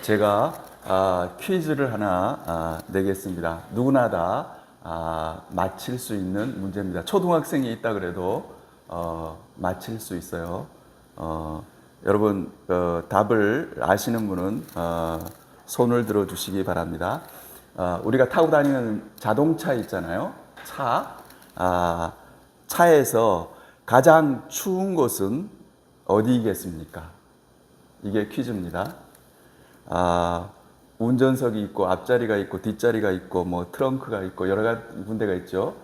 제가 퀴즈를 하나 내겠습니다. 누구나 다 맞힐 수 있는 문제입니다. 초등학생이 있다 그래도 맞힐 수 있어요. 여러분 답을 아시는 분은 손을 들어 주시기 바랍니다. 우리가 타고 다니는 자동차 있잖아요. 차에서 가장 추운 곳은 어디겠습니까? 이게 퀴즈입니다. 운전석이 있고 앞자리가 있고 뒷자리가 있고 뭐 트렁크가 있고 여러 가지 군데가 있죠.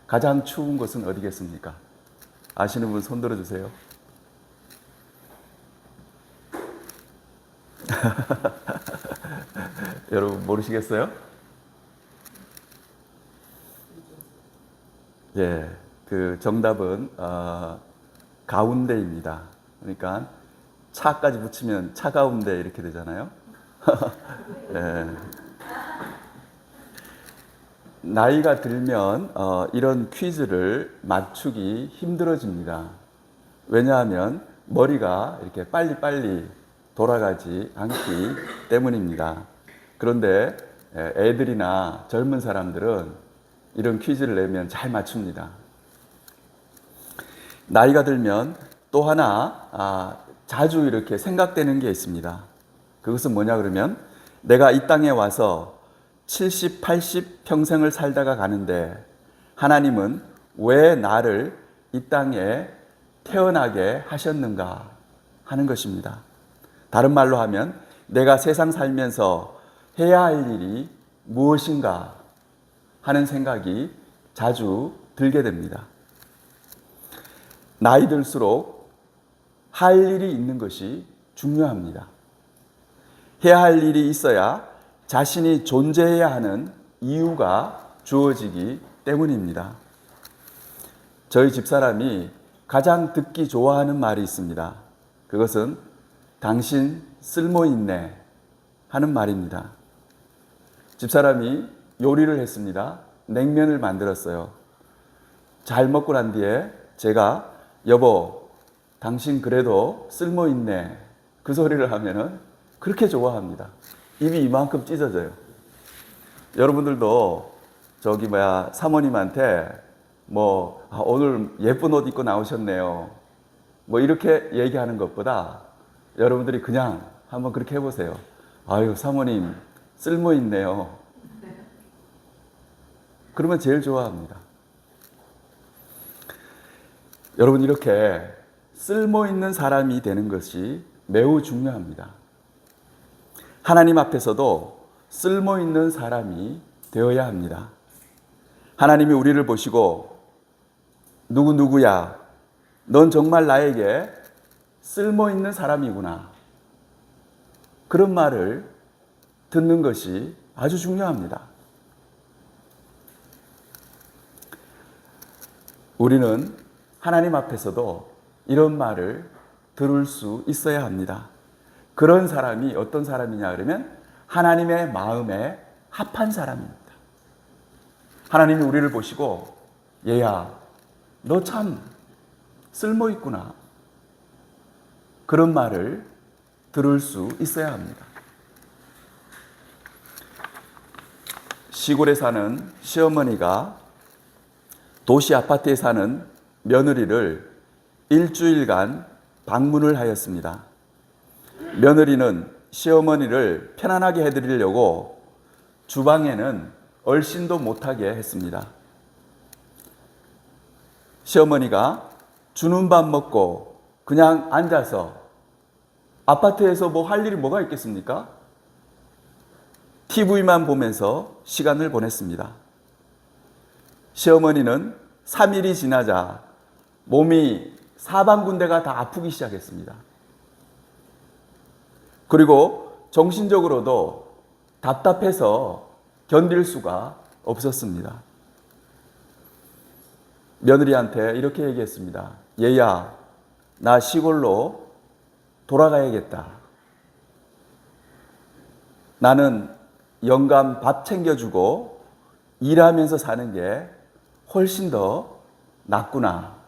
가장 추운 곳은 어디겠습니까? 아시는 분 손 들어 주세요. 여러분 모르시겠어요? 예, 그 정답은 가운데입니다. 그러니까 차까지 붙이면 차가운데 이렇게 되잖아요. 예. 나이가 들면 이런 퀴즈를 맞추기 힘들어집니다. 왜냐하면 머리가 이렇게 빨리빨리 돌아가지 않기 때문입니다. 그런데 애들이나 젊은 사람들은 이런 퀴즈를 내면 잘 맞춥니다. 나이가 들면 또 하나 자주 이렇게 생각되는 게 있습니다. 그것은 뭐냐 그러면 내가 이 땅에 와서 70, 80 평생을 살다가 가는데 하나님은 왜 나를 이 땅에 태어나게 하셨는가 하는 것입니다. 다른 말로 하면 내가 세상 살면서 해야 할 일이 무엇인가 하는 생각이 자주 들게 됩니다. 나이 들수록 할 일이 있는 것이 중요합니다. 해야 할 일이 있어야 자신이 존재해야 하는 이유가 주어지기 때문입니다. 저희 집사람이 가장 듣기 좋아하는 말이 있습니다. 그것은 당신 쓸모있네 하는 말입니다. 집사람이 요리를 했습니다. 냉면을 만들었어요. 잘 먹고 난 뒤에 제가 여보 당신 그래도 쓸모있네 그 소리를 하면은 그렇게 좋아합니다. 입이 이만큼 찢어져요. 여러분들도 사모님한테 오늘 예쁜 옷 입고 나오셨네요. 이렇게 얘기하는 것보다 여러분들이 그냥 한번 그렇게 해보세요. 아유, 사모님 쓸모 있네요. 그러면 제일 좋아합니다. 여러분 이렇게 쓸모 있는 사람이 되는 것이 매우 중요합니다. 하나님 앞에서도 쓸모 있는 사람이 되어야 합니다. 하나님이 우리를 보시고 누구야? 넌 정말 나에게 쓸모 있는 사람이구나. 그런 말을 듣는 것이 아주 중요합니다. 우리는 하나님 앞에서도 이런 말을 들을 수 있어야 합니다. 그런 사람이 어떤 사람이냐 그러면 하나님의 마음에 합한 사람입니다. 하나님이 우리를 보시고 얘야 너 참 쓸모 있구나. 그런 말을 들을 수 있어야 합니다. 시골에 사는 시어머니가 도시 아파트에 사는 며느리를 일주일간 방문을 하였습니다. 며느리는 시어머니를 편안하게 해드리려고 주방에는 얼씬도 못하게 했습니다. 시어머니가 주는 밥 먹고 그냥 앉아서 아파트에서 할 일이 뭐가 있겠습니까? TV만 보면서 시간을 보냈습니다. 시어머니는 3일이 지나자 몸이 사방군데가 다 아프기 시작했습니다. 그리고 정신적으로도 답답해서 견딜 수가 없었습니다. 며느리한테 이렇게 얘기했습니다. 얘야, 나 시골로 돌아가야겠다. 나는 영감 밥 챙겨주고 일하면서 사는 게 훨씬 더 낫구나.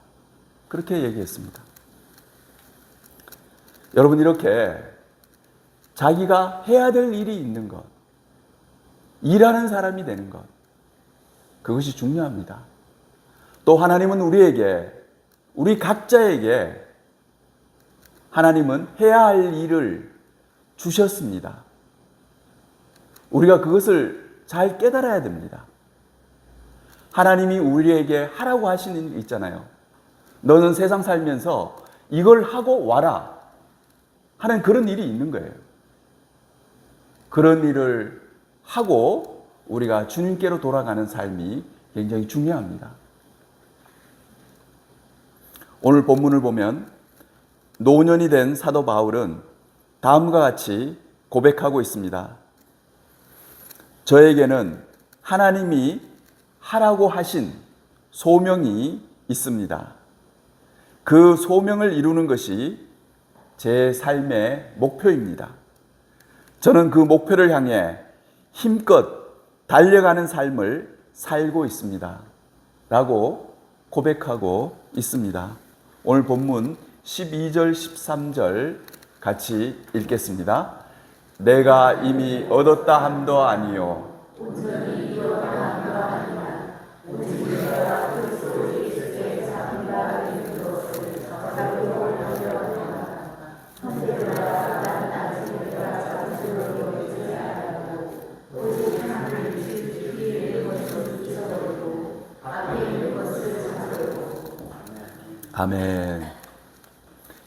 그렇게 얘기했습니다. 여러분 이렇게 자기가 해야 될 일이 있는 것, 일하는 사람이 되는 것, 그것이 중요합니다. 또 하나님은 우리 각자에게 하나님은 해야 할 일을 주셨습니다. 우리가 그것을 잘 깨달아야 됩니다. 하나님이 우리에게 하라고 하시는 일 있잖아요. 너는 세상 살면서 이걸 하고 와라 하는 그런 일이 있는 거예요. 그런 일을 하고 우리가 주님께로 돌아가는 삶이 굉장히 중요합니다. 오늘 본문을 보면 노년이 된 사도 바울은 다음과 같이 고백하고 있습니다. 저에게는 하나님이 하라고 하신 소명이 있습니다. 그 소명을 이루는 것이 제 삶의 목표입니다. 저는 그 목표를 향해 힘껏 달려가는 삶을 살고 있습니다. 라고 고백하고 있습니다. 오늘 본문 12절, 13절 같이 읽겠습니다. 내가 이미 얻었다 함도 아니요 아멘.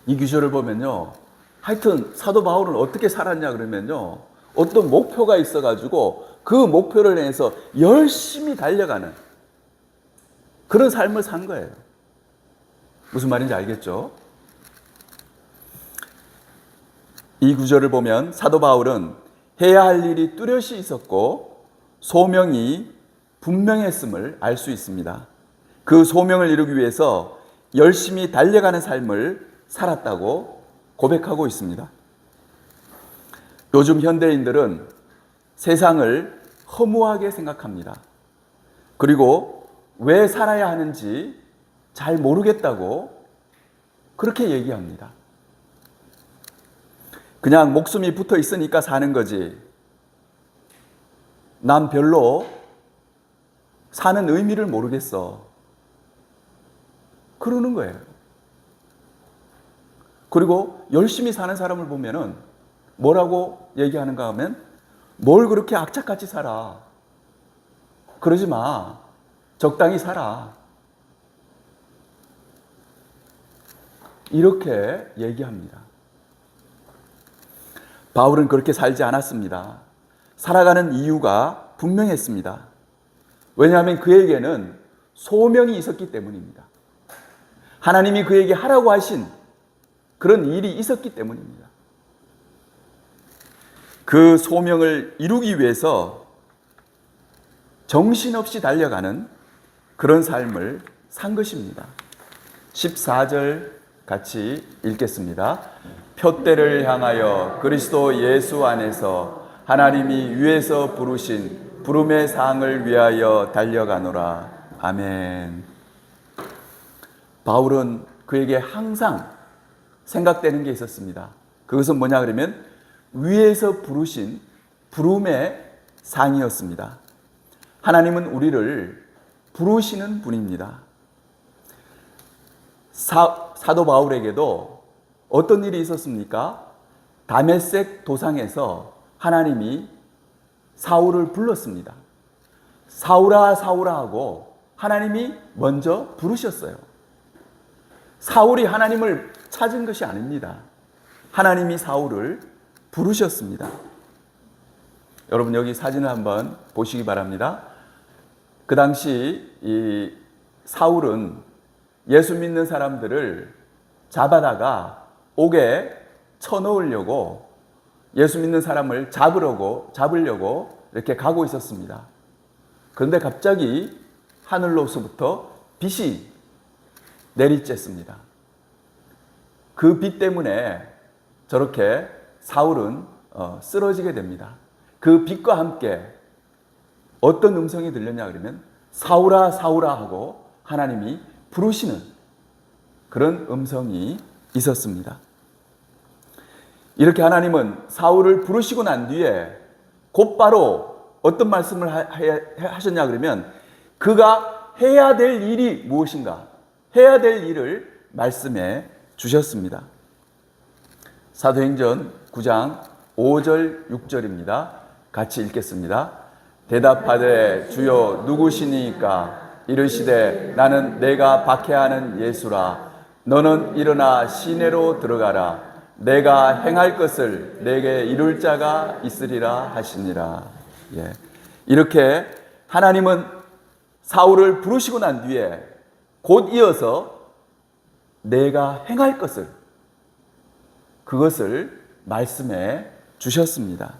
이 구절을 보면요, 하여튼 사도 바울은 어떻게 살았냐 그러면요, 어떤 목표가 있어가지고 그 목표를 향해서 열심히 달려가는 그런 삶을 산 거예요. 무슨 말인지 알겠죠? 이 구절을 보면 사도 바울은 해야 할 일이 뚜렷이 있었고 소명이 분명했음을 알 수 있습니다. 그 소명을 이루기 위해서 열심히 달려가는 삶을 살았다고 고백하고 있습니다. 요즘 현대인들은 세상을 허무하게 생각합니다. 그리고 왜 살아야 하는지 잘 모르겠다고 그렇게 얘기합니다. 그냥 목숨이 붙어 있으니까 사는 거지. 난 별로 사는 의미를 모르겠어. 그러는 거예요. 그리고 열심히 사는 사람을 보면은 뭐라고 얘기하는가 하면 뭘 그렇게 악착같이 살아. 그러지 마. 적당히 살아. 이렇게 얘기합니다. 바울은 그렇게 살지 않았습니다. 살아가는 이유가 분명했습니다. 왜냐하면 그에게는 소명이 있었기 때문입니다. 하나님이 그에게 하라고 하신 그런 일이 있었기 때문입니다. 그 소명을 이루기 위해서 정신없이 달려가는 그런 삶을 산 것입니다. 14절 같이 읽겠습니다. 표대를 향하여 그리스도 예수 안에서 하나님이 위에서 부르신 부름의 상을 위하여 달려가노라. 아멘. 바울은 그에게 항상 생각되는 게 있었습니다. 그것은 뭐냐 그러면 위에서 부르신 부름의 상이었습니다. 하나님은 우리를 부르시는 분입니다. 사도 바울에게도 어떤 일이 있었습니까? 다메섹 도상에서 하나님이 사울을 불렀습니다. 사울아 사울아 하고 하나님이 먼저 부르셨어요. 사울이 하나님을 찾은 것이 아닙니다. 하나님이 사울을 부르셨습니다. 여러분 여기 사진을 한번 보시기 바랍니다. 그 당시 이 사울은 예수 믿는 사람들을 잡아다가 옥에 쳐넣으려고 예수 믿는 사람을 잡으려고 이렇게 가고 있었습니다. 그런데 갑자기 하늘로서부터 빛이 내리쬐습니다. 그 빛 때문에 저렇게 사울은 쓰러지게 됩니다. 그 빛과 함께 어떤 음성이 들렸냐 그러면 사울아 사울아 하고 하나님이 부르시는 그런 음성이 있었습니다. 이렇게 하나님은 사울을 부르시고 난 뒤에 곧바로 어떤 말씀을 하셨냐 그러면 그가 해야 될 일이 무엇인가, 해야 될 일을 말씀해 주셨습니다. 사도행전 9장 5절 6절입니다. 같이 읽겠습니다. 대답하되 주여 누구시니까? 이르시되 나는 내가 박해하는 예수라. 너는 일어나 시내로 들어가라. 내가 행할 것을 내게 이룰 자가 있으리라 하시니라. 예. 이렇게 하나님은 사울을 부르시고 난 뒤에 곧 이어서 내가 행할 것을, 그것을 말씀해 주셨습니다.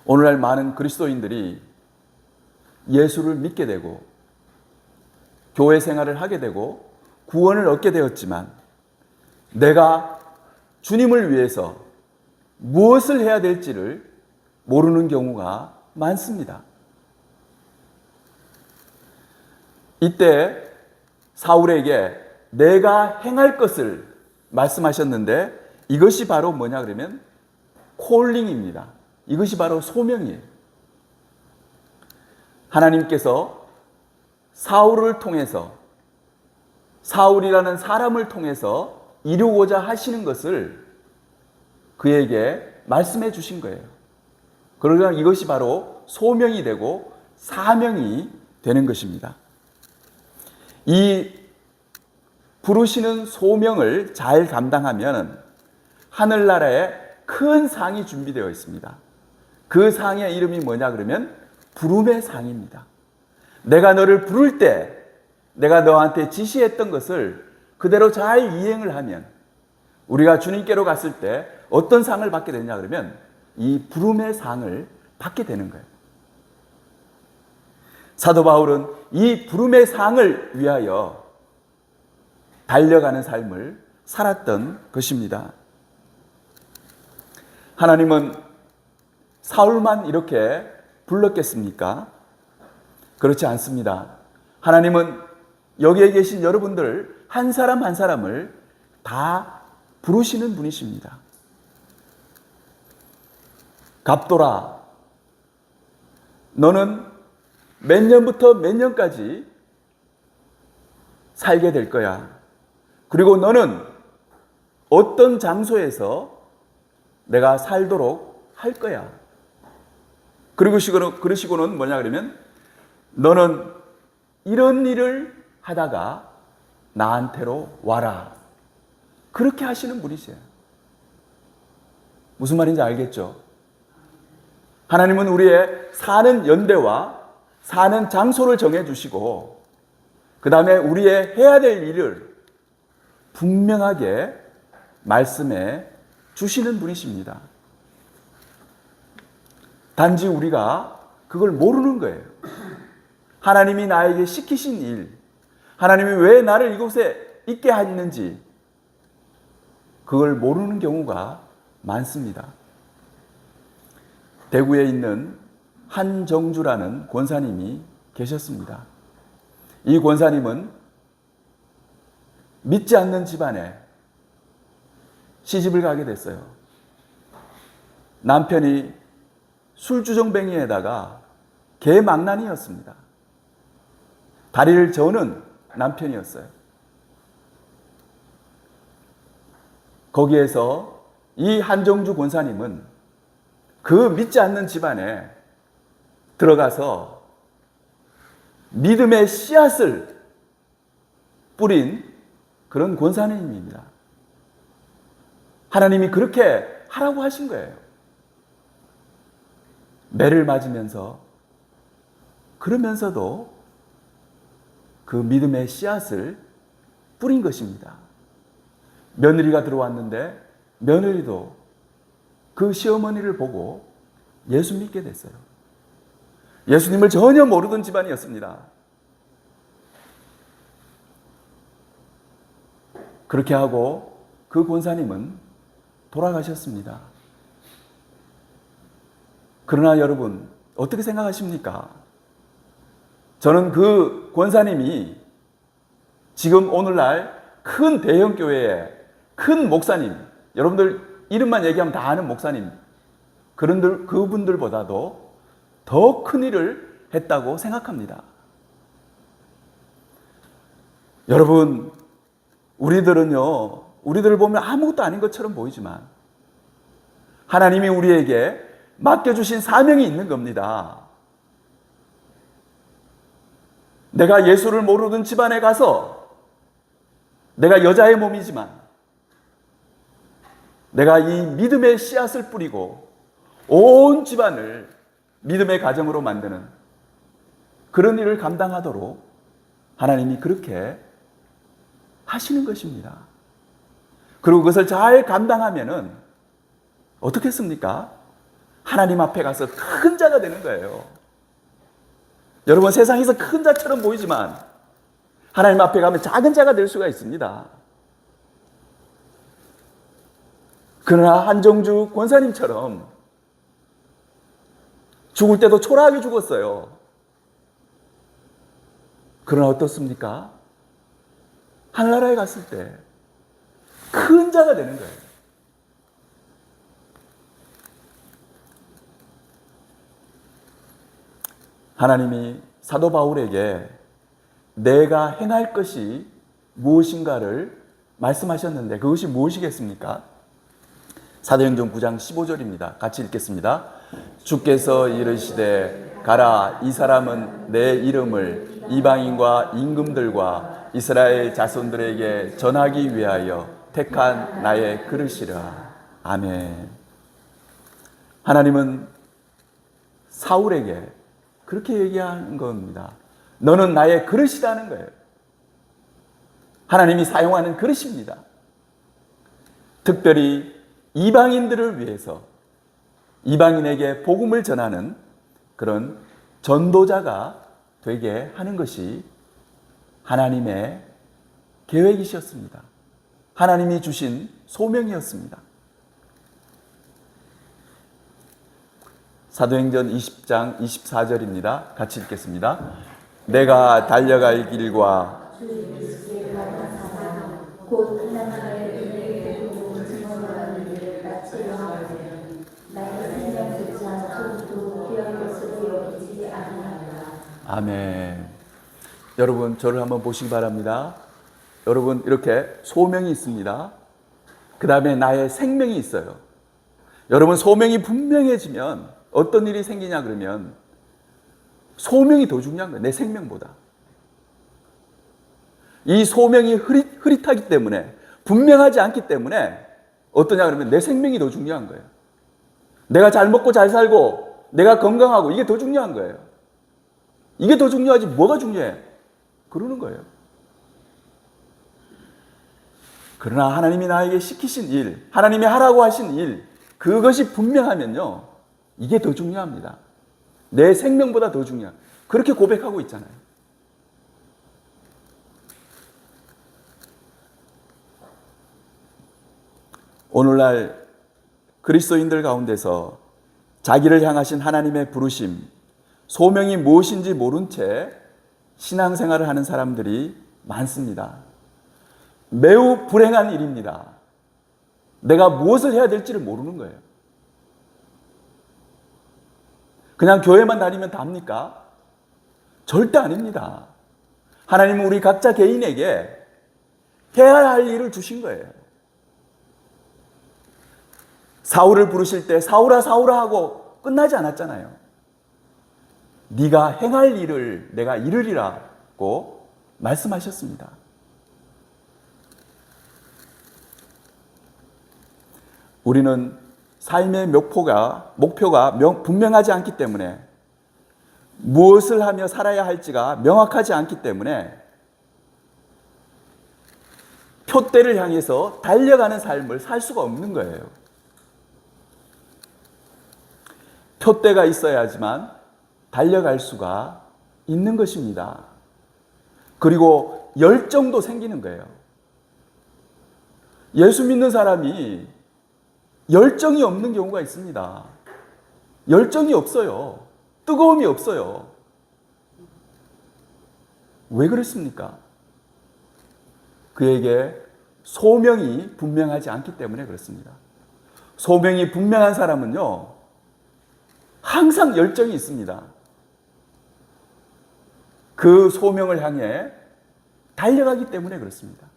오늘날 많은 그리스도인들이 예수를 믿게 되고 교회 생활을 하게 되고 구원을 얻게 되었지만 내가 주님을 위해서 무엇을 해야 될지를 모르는 경우가 많습니다. 이때 사울에게 내가 행할 것을 말씀하셨는데 이것이 바로 뭐냐 그러면 콜링입니다. 이것이 바로 소명이에요. 하나님께서 사울을 통해서, 사울이라는 사람을 통해서 이루고자 하시는 것을 그에게 말씀해 주신 거예요. 그러나 이것이 바로 소명이 되고 사명이 되는 것입니다. 이 부르시는 소명을 잘 감당하면 하늘나라에 큰 상이 준비되어 있습니다. 그 상의 이름이 뭐냐 그러면 부름의 상입니다. 내가 너를 부를 때 내가 너한테 지시했던 것을 그대로 잘 이행을 하면 우리가 주님께로 갔을 때 어떤 상을 받게 되냐 그러면 이 부름의 상을 받게 되는 거예요. 사도 바울은 이 부름의 상을 위하여 달려가는 삶을 살았던 것입니다. 하나님은 사울만 이렇게 불렀겠습니까? 그렇지 않습니다. 하나님은 여기에 계신 여러분들 한 사람 한 사람을 다 부르시는 분이십니다. 갑돌아, 너는 몇 년부터 몇 년까지 살게 될 거야. 그리고 너는 어떤 장소에서 내가 살도록 할 거야. 그러시고는 뭐냐 그러면 너는 이런 일을 하다가 나한테로 와라. 그렇게 하시는 분이세요. 무슨 말인지 알겠죠? 하나님은 우리의 사는 연대와 사는 장소를 정해주시고 그 다음에 우리의 해야 될 일을 분명하게 말씀해 주시는 분이십니다. 단지 우리가 그걸 모르는 거예요. 하나님이 나에게 시키신 일, 하나님이 왜 나를 이곳에 있게 했는지 그걸 모르는 경우가 많습니다. 대구에 있는 한정주라는 권사님이 계셨습니다. 이 권사님은 믿지 않는 집안에 시집을 가게 됐어요. 남편이 술주정뱅이에다가 개망난이었습니다. 다리를 저는 남편이었어요. 거기에서 이 한정주 권사님은 그 믿지 않는 집안에 들어가서 믿음의 씨앗을 뿌린 그런 권사님입니다. 하나님이 그렇게 하라고 하신 거예요. 매를 맞으면서 그러면서도 그 믿음의 씨앗을 뿌린 것입니다. 며느리가 들어왔는데 며느리도 그 시어머니를 보고 예수 믿게 됐어요. 예수님을 전혀 모르던 집안이었습니다. 그렇게 하고 그 권사님은 돌아가셨습니다. 그러나 여러분 어떻게 생각하십니까? 저는 그 권사님이 지금 오늘날 큰 대형 교회에 큰 목사님, 여러분들 이름만 얘기하면 다 아는 목사님, 그분들보다도 더 큰 일을 했다고 생각합니다. 여러분, 우리들을 보면 아무것도 아닌 것처럼 보이지만 하나님이 우리에게 맡겨주신 사명이 있는 겁니다. 내가 예수를 모르는 집안에 가서 내가 여자의 몸이지만 내가 이 믿음의 씨앗을 뿌리고 온 집안을 믿음의 가정으로 만드는 그런 일을 감당하도록 하나님이 그렇게 하시는 것입니다. 그리고 그것을 잘 감당하면은 어떻겠습니까? 하나님 앞에 가서 큰 자가 되는 거예요. 여러분, 세상에서 큰 자처럼 보이지만 하나님 앞에 가면 작은 자가 될 수가 있습니다. 그러나 한정주 권사님처럼 죽을 때도 초라하게 죽었어요. 그러나 어떻습니까? 하늘나라에 갔을 때 큰 자가 되는 거예요. 하나님이 사도 바울에게 내가 행할 것이 무엇인가를 말씀하셨는데 그것이 무엇이겠습니까? 사도행전 9장 15절입니다. 같이 읽겠습니다. 주께서 이르시되 가라, 이 사람은 내 이름을 이방인과 임금들과 이스라엘 자손들에게 전하기 위하여 택한 나의 그릇이라. 아멘. 하나님은 사울에게 그렇게 얘기하는 겁니다. 너는 나의 그릇이라는 거예요. 하나님이 사용하는 그릇입니다. 특별히 이방인들을 위해서 이방인에게 복음을 전하는 그런 전도자가 되게 하는 것이 하나님의 계획이셨습니다. 하나님이 주신 소명이었습니다. 사도행전 20장 24절입니다. 같이 읽겠습니다. 내가 달려갈 길과 아멘. 여러분, 저를 한번 보시기 바랍니다. 여러분, 이렇게 소명이 있습니다. 그 다음에 나의 생명이 있어요. 여러분, 소명이 분명해지면 어떤 일이 생기냐 그러면 소명이 더 중요한 거예요. 내 생명보다. 이 소명이 흐릿하기 때문에, 분명하지 않기 때문에 어떠냐 그러면 내 생명이 더 중요한 거예요. 내가 잘 먹고 잘 살고 내가 건강하고 이게 더 중요한 거예요. 이게 더 중요하지 뭐가 중요해? 그러는 거예요. 그러나 하나님이 나에게 시키신 일, 하나님이 하라고 하신 일, 그것이 분명하면요, 이게 더 중요합니다. 내 생명보다 더 중요한, 그렇게 고백하고 있잖아요. 오늘날 그리스도인들 가운데서 자기를 향하신 하나님의 부르심, 소명이 무엇인지 모른 채 신앙생활을 하는 사람들이 많습니다. 매우 불행한 일입니다. 내가 무엇을 해야 될지를 모르는 거예요. 그냥 교회만 다니면 답니까? 절대 아닙니다. 하나님은 우리 각자 개인에게 해야 할 일을 주신 거예요. 사울을 부르실 때 사울아 사울아 하고 끝나지 않았잖아요. 네가 행할 일을 내가 이르리라고 말씀하셨습니다. 우리는 삶의 목표가 분명하지 않기 때문에, 무엇을 하며 살아야 할지가 명확하지 않기 때문에 표대를 향해서 달려가는 삶을 살 수가 없는 거예요. 표대가 있어야지만 달려갈 수가 있는 것입니다. 그리고 열정도 생기는 거예요. 예수 믿는 사람이 열정이 없는 경우가 있습니다. 열정이 없어요. 뜨거움이 없어요. 왜 그렇습니까? 그에게 소명이 분명하지 않기 때문에 그렇습니다. 소명이 분명한 사람은요, 항상 열정이 있습니다. 그 소명을 향해 달려가기 때문에 그렇습니다.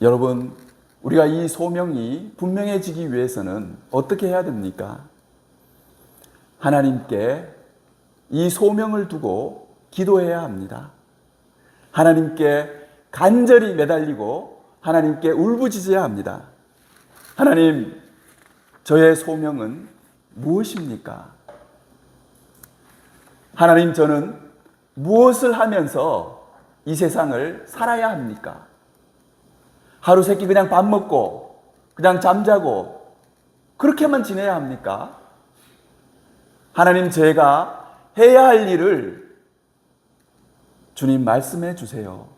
여러분, 우리가 이 소명이 분명해지기 위해서는 어떻게 해야 됩니까? 하나님께 이 소명을 두고 기도해야 합니다. 하나님께 간절히 매달리고 하나님께 울부짖어야 합니다. 하나님, 저의 소명은 무엇입니까? 하나님, 저는 무엇을 하면서 이 세상을 살아야 합니까? 하루 세끼 그냥 밥 먹고 그냥 잠자고 그렇게만 지내야 합니까? 하나님, 제가 해야 할 일을 주님 말씀해 주세요.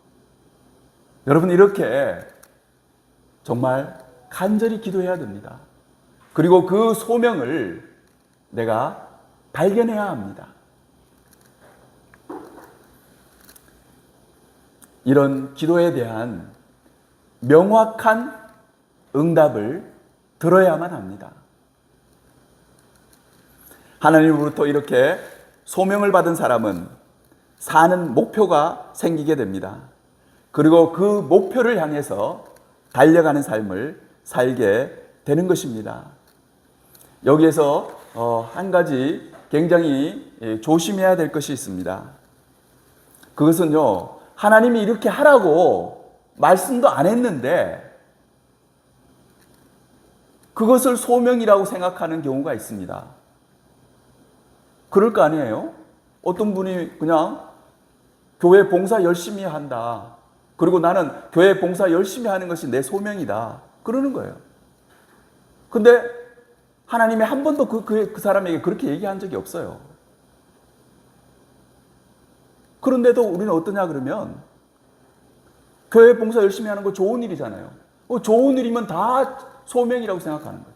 여러분, 이렇게 정말 간절히 기도해야 됩니다. 그리고 그 소명을 내가 발견해야 합니다. 이런 기도에 대한 명확한 응답을 들어야만 합니다. 하나님으로부터 이렇게 소명을 받은 사람은 사는 목표가 생기게 됩니다. 그리고 그 목표를 향해서 달려가는 삶을 살게 되는 것입니다. 여기에서 한 가지 굉장히 조심해야 될 것이 있습니다. 그것은요, 하나님이 이렇게 하라고 말씀도 안 했는데 그것을 소명이라고 생각하는 경우가 있습니다. 그럴 거 아니에요? 어떤 분이 그냥 교회 봉사 열심히 한다. 그리고 나는 교회 봉사 열심히 하는 것이 내 소명이다. 그러는 거예요. 근데 하나님이 한 번도 그 사람에게 그렇게 얘기한 적이 없어요. 그런데도 우리는 어떠냐 그러면 교회 봉사 열심히 하는 거 좋은 일이잖아요. 좋은 일이면 다 소명이라고 생각하는 거예요.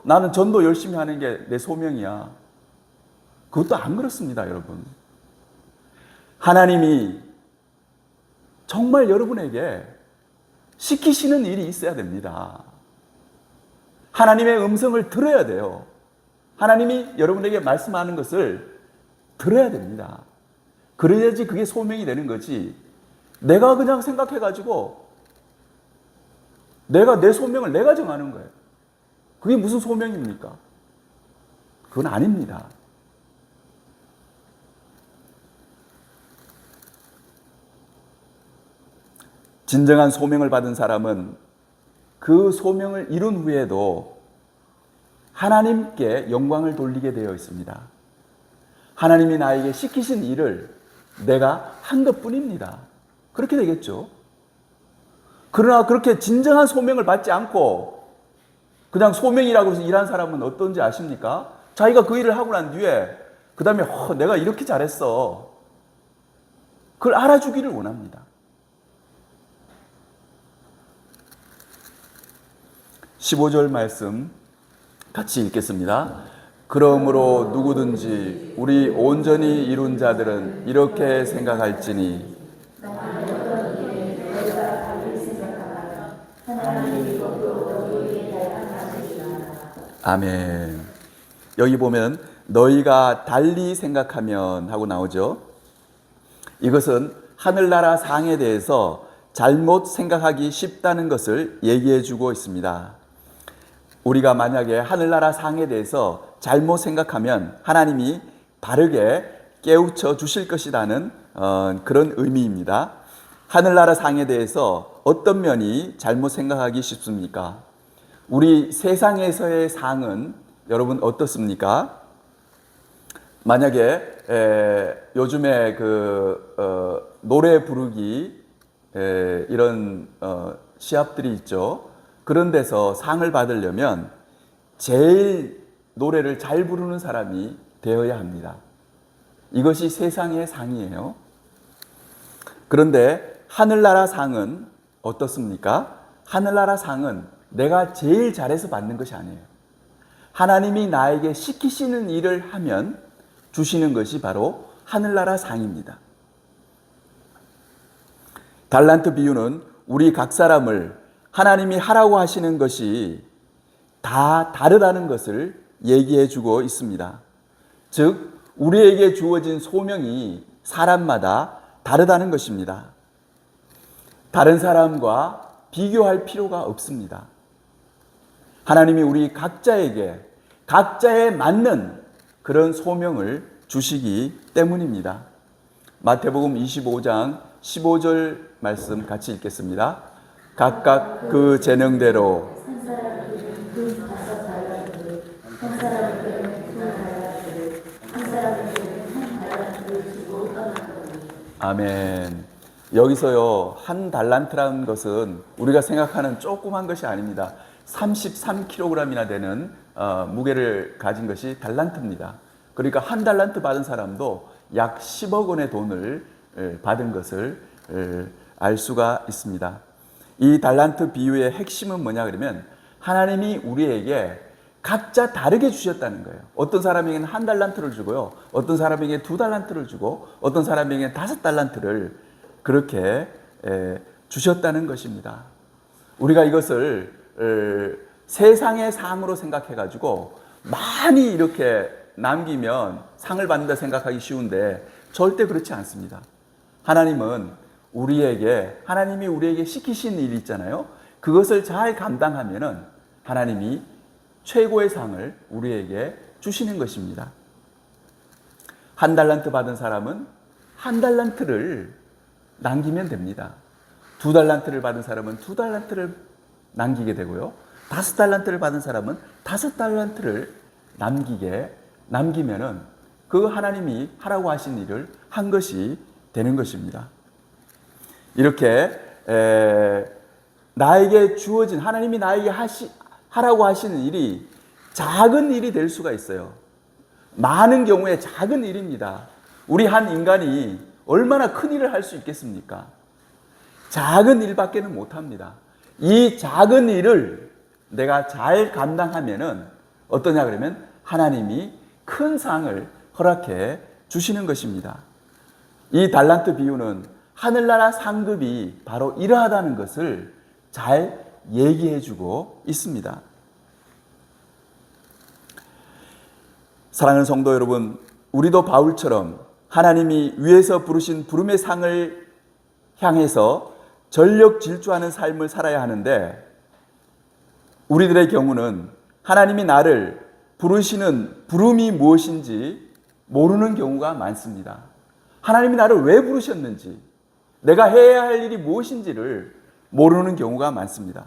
나는 전도 열심히 하는 게 내 소명이야. 그것도 안 그렇습니다, 여러분. 하나님이 정말 여러분에게 시키시는 일이 있어야 됩니다. 하나님의 음성을 들어야 돼요. 하나님이 여러분에게 말씀하는 것을 들어야 됩니다. 그래야지 그게 소명이 되는 거지. 내가 그냥 생각해가지고 내 소명을 내가 정하는 거예요. 그게 무슨 소명입니까? 그건 아닙니다. 진정한 소명을 받은 사람은 그 소명을 이룬 후에도 하나님께 영광을 돌리게 되어 있습니다. 하나님이 나에게 시키신 일을 내가 한 것뿐입니다. 그렇게 되겠죠. 그러나 그렇게 진정한 소명을 받지 않고 그냥 소명이라고 해서 일한 사람은 어떤지 아십니까? 자기가 그 일을 하고 난 뒤에 그 다음에 내가 이렇게 잘했어. 그걸 알아주기를 원합니다. 15절 말씀 같이 읽겠습니다. 그러므로 누구든지 우리 온전히 이룬 자들은 이렇게 생각할지니 아멘. 여기 보면 너희가 달리 생각하면 하고 나오죠. 이것은 하늘나라 상에 대해서 잘못 생각하기 쉽다는 것을 얘기해 주고 있습니다. 우리가 만약에 하늘나라 상에 대해서 잘못 생각하면 하나님이 바르게 깨우쳐 주실 것이라는 그런 의미입니다. 하늘나라 상에 대해서 어떤 면이 잘못 생각하기 쉽습니까? 우리 세상에서의 상은 여러분 어떻습니까? 만약에 요즘에 노래 부르기 이런 시합들이 있죠. 그런 데서 상을 받으려면 제일 노래를 잘 부르는 사람이 되어야 합니다. 이것이 세상의 상이에요. 그런데 하늘나라 상은 어떻습니까? 하늘나라 상은 내가 제일 잘해서 받는 것이 아니에요. 하나님이 나에게 시키시는 일을 하면 주시는 것이 바로 하늘나라 상입니다. 달란트 비유는 우리 각 사람을 하나님이 하라고 하시는 것이 다 다르다는 것을 얘기해 주고 있습니다. 즉, 우리에게 주어진 소명이 사람마다 다르다는 것입니다. 다른 사람과 비교할 필요가 없습니다. 하나님이 우리 각자에게 각자에 맞는 그런 소명을 주시기 때문입니다. 마태복음 25장 15절 말씀 같이 읽겠습니다. 각각 그 재능대로 아멘. 여기서요, 한 달란트라는 것은 우리가 생각하는 조그만 것이 아닙니다. 33kg이나 되는 무게를 가진 것이 달란트입니다. 그러니까 한 달란트 받은 사람도 약 10억 원의 돈을 받은 것을 알 수가 있습니다. 이 달란트 비유의 핵심은 뭐냐 그러면 하나님이 우리에게 각자 다르게 주셨다는 거예요. 어떤 사람에게는 한 달란트를 주고요. 어떤 사람에게 2달란트를 주고 어떤 사람에게는 5달란트를 그렇게 주셨다는 것입니다. 우리가 이것을 세상의 상으로 생각해 가지고 많이 이렇게 남기면 상을 받는다 생각하기 쉬운데 절대 그렇지 않습니다. 하나님이 우리에게 시키신 일이 있잖아요. 그것을 잘 감당하면은 하나님이 최고의 상을 우리에게 주시는 것입니다. 한 달란트 받은 사람은 한 달란트를 남기면 됩니다. 2달란트를 받은 사람은 2달란트를 남기게 되고요. 5달란트를 받은 사람은 5달란트를 남기면은 그 하나님이 하라고 하신 일을 한 것이 되는 것입니다. 이렇게 나에게 주어진 하나님이 나에게 하라고 하시는 일이 작은 일이 될 수가 있어요. 많은 경우에 작은 일입니다. 우리 한 인간이 얼마나 큰 일을 할 수 있겠습니까? 작은 일밖에는 못합니다. 이 작은 일을 내가 잘 감당하면은 어떠냐 그러면 하나님이 큰 상을 허락해 주시는 것입니다. 이 달란트 비유는 하늘나라 상급이 바로 이러하다는 것을 잘 얘기해 주고 있습니다. 사랑하는 성도 여러분, 우리도 바울처럼 하나님이 위에서 부르신 부름의 상을 향해서 전력 질주하는 삶을 살아야 하는데 우리들의 경우는 하나님이 나를 부르시는 부름이 무엇인지 모르는 경우가 많습니다. 하나님이 나를 왜 부르셨는지, 내가 해야 할 일이 무엇인지를 모르는 경우가 많습니다.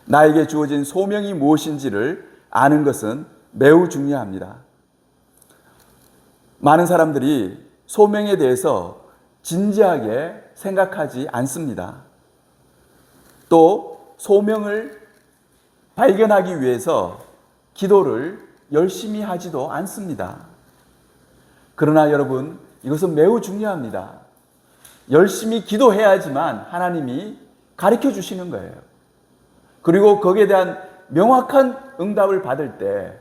나에게 주어진 소명이 무엇인지를 아는 것은 매우 중요합니다. 많은 사람들이 소명에 대해서 진지하게 생각하지 않습니다. 또 소명을 발견하기 위해서 기도를 열심히 하지도 않습니다. 그러나 여러분, 이것은 매우 중요합니다. 열심히 기도해야지만 하나님이 가르쳐 주시는 거예요. 그리고 거기에 대한 명확한 응답을 받을 때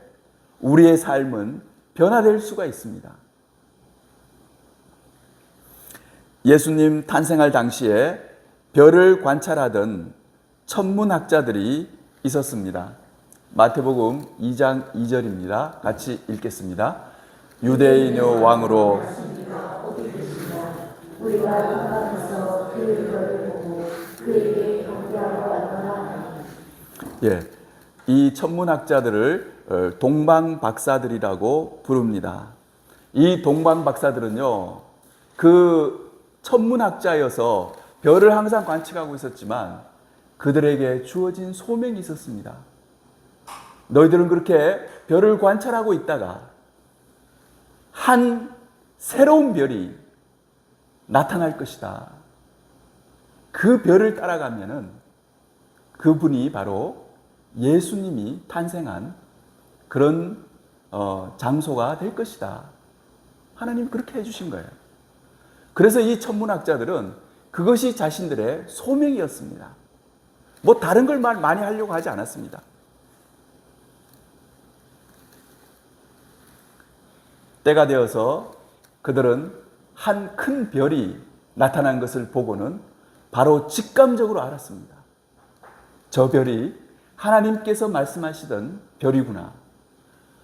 우리의 삶은 변화될 수가 있습니다. 예수님 탄생할 당시에 별을 관찰하던 천문학자들이 있었습니다. 마태복음 2장 2절입니다. 같이 읽겠습니다. 유대인의 왕으로 이 천문학자들을 동방박사들이라고 부릅니다. 이 동방박사들은요, 그 천문학자여서 별을 항상 관측하고 있었지만 그들에게 주어진 소명이 있었습니다. 너희들은 그렇게 별을 관찰하고 있다가 한 새로운 별이 나타날 것이다. 그 별을 따라가면은 그분이 바로 예수님이 탄생한 그런 장소가 될 것이다. 하나님 그렇게 해주신 거예요. 그래서 이 천문학자들은 그것이 자신들의 소명이었습니다. 뭐 다른 걸 많이 하려고 하지 않았습니다. 때가 되어서 그들은 한 큰 별이 나타난 것을 보고는 바로 직감적으로 알았습니다. 저 별이 하나님께서 말씀하시던 별이구나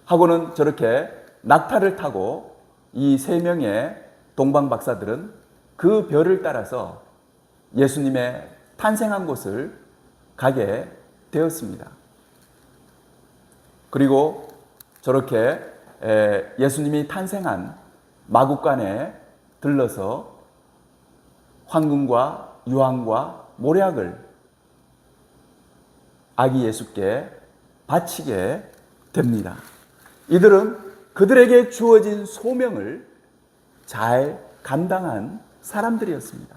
하고는 저렇게 낙타를 타고 이 세 명의 동방 박사들은 그 별을 따라서 예수님의 탄생한 곳을 가게 되었습니다. 그리고 저렇게 예수님이 탄생한 마국간에 들러서 황금과 유황과 모략을 아기 예수께 바치게 됩니다. 이들은 그들에게 주어진 소명을 잘 감당한 사람들이었습니다.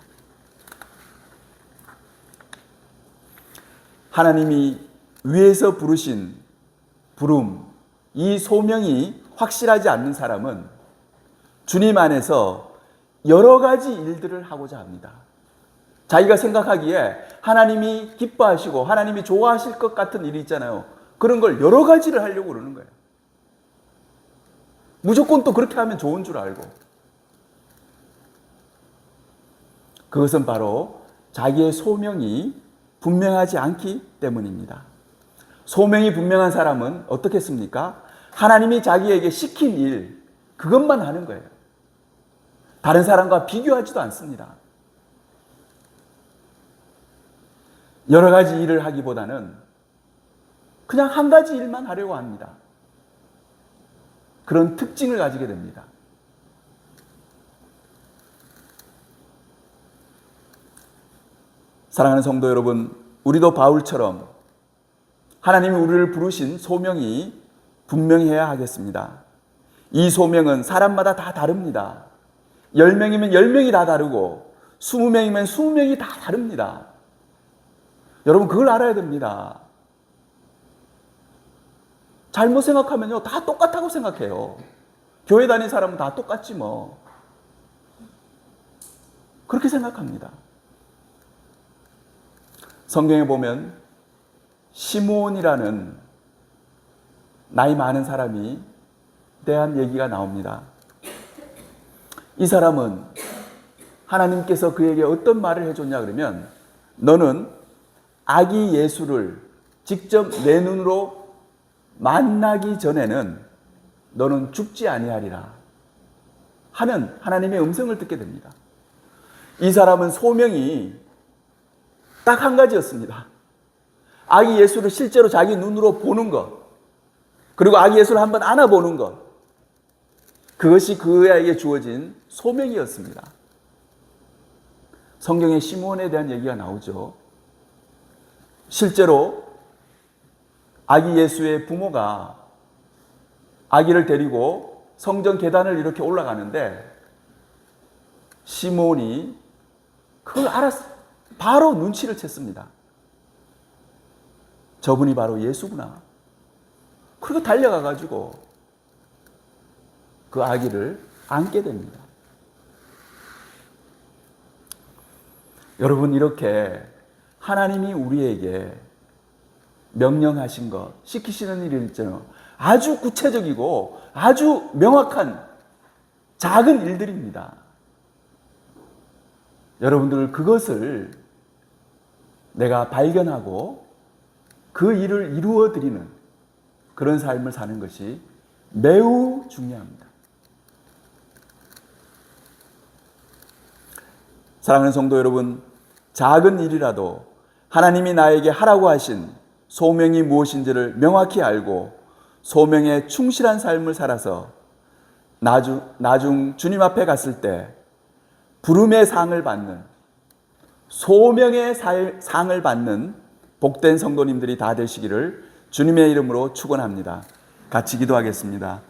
하나님이 위에서 부르신 부름, 이 소명이 확실하지 않는 사람은 주님 안에서 여러 가지 일들을 하고자 합니다. 자기가 생각하기에 하나님이 기뻐하시고 하나님이 좋아하실 것 같은 일이 있잖아요. 그런 걸 여러 가지를 하려고 그러는 거예요. 무조건 또 그렇게 하면 좋은 줄 알고. 그것은 바로 자기의 소명이 분명하지 않기 때문입니다. 소명이 분명한 사람은 어떻겠습니까? 하나님이 자기에게 시킨 일, 그것만 하는 거예요. 다른 사람과 비교하지도 않습니다. 여러 가지 일을 하기보다는 그냥 한 가지 일만 하려고 합니다. 그런 특징을 가지게 됩니다. 사랑하는 성도 여러분, 우리도 바울처럼 하나님이 우리를 부르신 소명이 분명해야 하겠습니다. 이 소명은 사람마다 다 다릅니다. 10명이면 10명이 다 다르고 20명이면 20명이 다 다릅니다. 여러분 그걸 알아야 됩니다. 잘못 생각하면요 다 똑같다고 생각해요. 교회 다니는 사람은 다 똑같지 뭐. 그렇게 생각합니다. 성경에 보면 시므온이라는 나이 많은 사람이 대한 얘기가 나옵니다. 이 사람은 하나님께서 그에게 어떤 말을 해줬냐 그러면 너는 아기 예수를 직접 내 눈으로 만나기 전에는 너는 죽지 아니하리라 하는 하나님의 음성을 듣게 됩니다. 이 사람은 소명이 딱 한 가지였습니다. 아기 예수를 실제로 자기 눈으로 보는 것, 그리고 아기 예수를 한번 안아보는 것, 그것이 그에게 주어진 소명이었습니다. 성경에 시므온에 대한 얘기가 나오죠. 실제로 아기 예수의 부모가 아기를 데리고 성전 계단을 이렇게 올라가는데 시므온이 그걸 바로 눈치를 챘습니다. 저분이 바로 예수구나. 그리고 달려가가지고 그 아기를 안게 됩니다. 여러분 이렇게 하나님이 우리에게 명령하신 것, 시키시는 일이 있잖아요. 아주 구체적이고 아주 명확한 작은 일들입니다. 여러분들 그것을 내가 발견하고 그 일을 이루어 드리는 그런 삶을 사는 것이 매우 중요합니다. 사랑하는 성도 여러분, 작은 일이라도 하나님이 나에게 하라고 하신 소명이 무엇인지를 명확히 알고 소명에 충실한 삶을 살아서 나중 주님 앞에 갔을 때 부름의 상을 받는, 소명의 상을 받는 복된 성도님들이 다 되시기를 주님의 이름으로 축원합니다. 같이 기도하겠습니다.